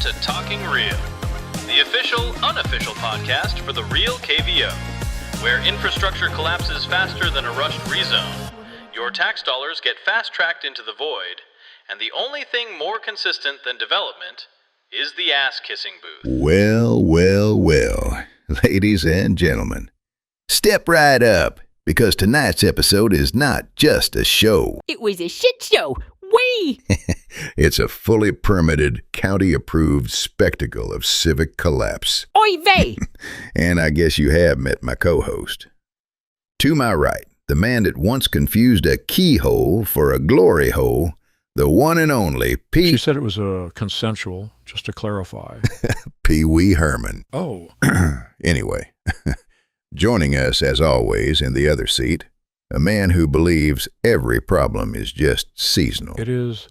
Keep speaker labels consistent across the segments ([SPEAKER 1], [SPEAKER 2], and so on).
[SPEAKER 1] to Talking Real, the official, unofficial podcast for the Real KVO, where infrastructure collapses faster than a rushed rezone, your tax dollars get fast-tracked into the void, and the only thing more consistent than development is the ass-kissing booth.
[SPEAKER 2] Well, ladies and gentlemen, step right up, because tonight's episode is not just a show.
[SPEAKER 3] It was a shit show. Wee!
[SPEAKER 2] It's a fully permitted, county-approved spectacle of civic collapse.
[SPEAKER 3] Oy vey!
[SPEAKER 2] And I guess you have met my co-host. To my right, the man that once confused a keyhole for a glory hole, the one and only P.
[SPEAKER 4] She said it was consensual, just to clarify.
[SPEAKER 2] Pee Wee Herman.
[SPEAKER 4] Oh.
[SPEAKER 2] Anyway, joining us as always in the other seat, a man who believes every problem is just seasonal.
[SPEAKER 4] It is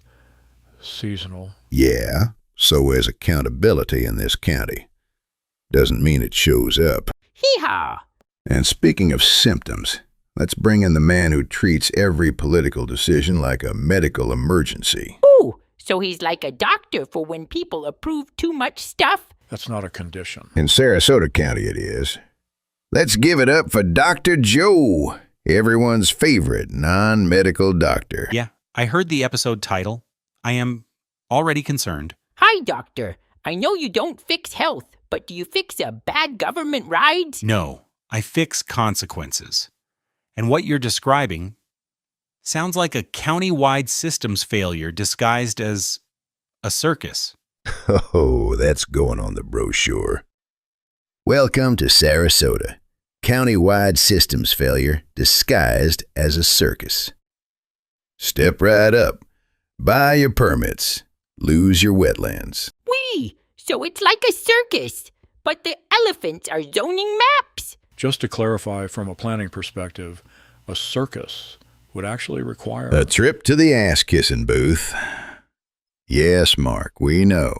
[SPEAKER 4] seasonal.
[SPEAKER 2] Yeah, so is accountability in this county. Doesn't mean it shows up.
[SPEAKER 3] Hee-haw!
[SPEAKER 2] And speaking of symptoms, let's bring in the man who treats every political decision like a medical emergency.
[SPEAKER 3] Ooh, so he's like a doctor for when people approve too much stuff?
[SPEAKER 4] That's not a condition.
[SPEAKER 2] In Sarasota County it is. Let's give it up for Dr. Joe, everyone's favorite non-medical doctor.
[SPEAKER 5] Yeah, I heard the episode title. I am already concerned.
[SPEAKER 3] Hi, doctor. I know you don't fix health, but do you fix a bad government rides?
[SPEAKER 5] No, I fix consequences. And what you're describing sounds like a county-wide systems failure disguised as a circus.
[SPEAKER 2] Oh, that's going on the brochure. Welcome to Sarasota. County-wide systems failure disguised as a circus. Step right up. Buy your permits. Lose your wetlands.
[SPEAKER 3] Wee! So it's like a circus, but the elephants are zoning maps.
[SPEAKER 4] Just to clarify, from a planning perspective, a circus would actually require
[SPEAKER 2] A trip to the ass-kissing booth. Yes, Mark, we know.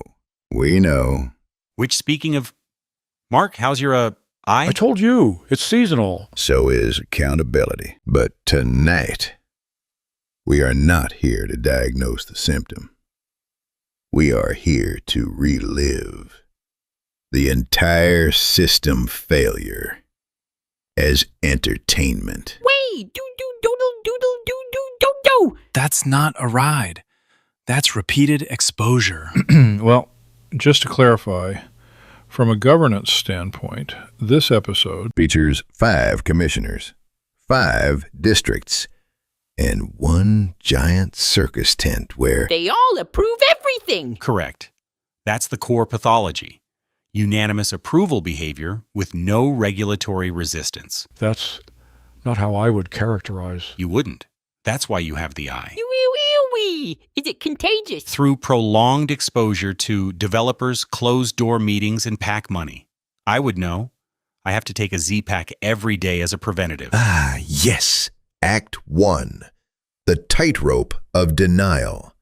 [SPEAKER 2] We know.
[SPEAKER 5] Which, speaking of... Mark, how's your, eye?
[SPEAKER 4] I told you, it's seasonal.
[SPEAKER 2] So is accountability. But tonight, we are not here to diagnose the symptom. We are here to relive the entire system failure as entertainment.
[SPEAKER 3] Wee! Do-do-doodle-doodle-doo-doo-do-do!
[SPEAKER 6] That's not a ride. That's repeated exposure.
[SPEAKER 4] Well, just to clarify, from a governance standpoint, this episode
[SPEAKER 2] Features 5 commissioners, 5 districts, and one giant circus tent where
[SPEAKER 3] They all approve everything.
[SPEAKER 5] Correct. That's the core pathology. Unanimous approval behavior with no regulatory resistance.
[SPEAKER 4] that's not how I would characterize.
[SPEAKER 5] You wouldn't. That's why you have the eye.
[SPEAKER 3] Wee! Is it contagious?
[SPEAKER 5] Through prolonged exposure to developers, closed-door meetings, and PAC money. I would know. I have to take a Z-Pack every day as a preventative.
[SPEAKER 2] Ah, yes, Act 1, the tightrope of denial,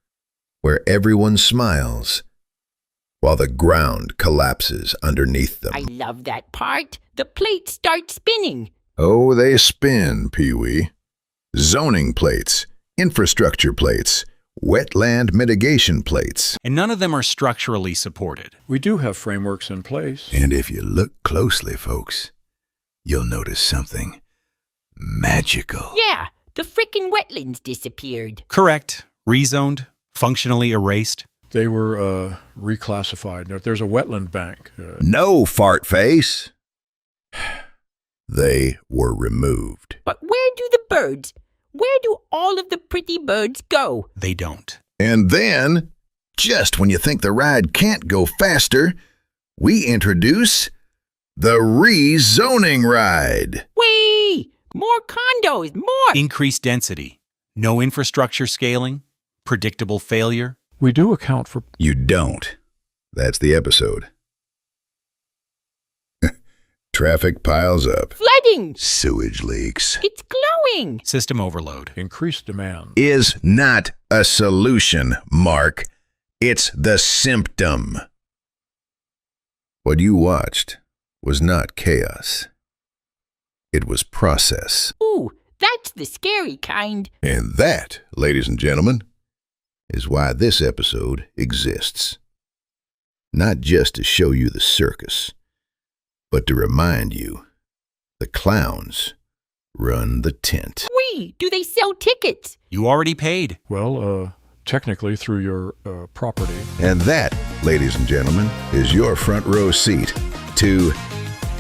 [SPEAKER 2] where everyone smiles while the ground collapses underneath them.
[SPEAKER 3] I love that part. The plates start spinning.
[SPEAKER 2] Oh, they spin, Pee-wee. Zoning plates, infrastructure plates, wetland mitigation plates.
[SPEAKER 5] And none of them are structurally supported.
[SPEAKER 4] We do have frameworks in place.
[SPEAKER 2] And if you look closely, folks, you'll notice something magical.
[SPEAKER 3] Yeah, the frickin' wetlands disappeared.
[SPEAKER 5] Correct. Rezoned. Functionally erased.
[SPEAKER 4] They were reclassified. There's a wetland bank.
[SPEAKER 2] No, fart face. They were removed.
[SPEAKER 3] But where do the birds? Where do all of the pretty birds go?
[SPEAKER 5] They don't.
[SPEAKER 2] And then, just when you think the ride can't go faster, we introduce the rezoning ride.
[SPEAKER 3] Whee! More condos, more!
[SPEAKER 5] Increased density. No infrastructure scaling. Predictable failure.
[SPEAKER 4] We do account for...
[SPEAKER 2] You don't. That's the episode. Traffic piles up.
[SPEAKER 3] Flooding!
[SPEAKER 2] Sewage leaks.
[SPEAKER 3] It's glowing!
[SPEAKER 5] System overload.
[SPEAKER 4] increased demand.
[SPEAKER 2] Is not a solution, Mark. It's the symptom. What you watched was not chaos. It was process.
[SPEAKER 3] Ooh, that's the scary kind.
[SPEAKER 2] And that, ladies and gentlemen, is why this episode exists. not just to show you the circus, but to remind you the clowns run the tent.
[SPEAKER 3] Wee, do they sell tickets?
[SPEAKER 5] You already paid.
[SPEAKER 4] Well, technically through your property.
[SPEAKER 2] And that, ladies and gentlemen, is your front row seat to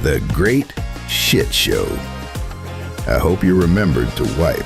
[SPEAKER 2] the Great Shitshow. I hope you remembered to wipe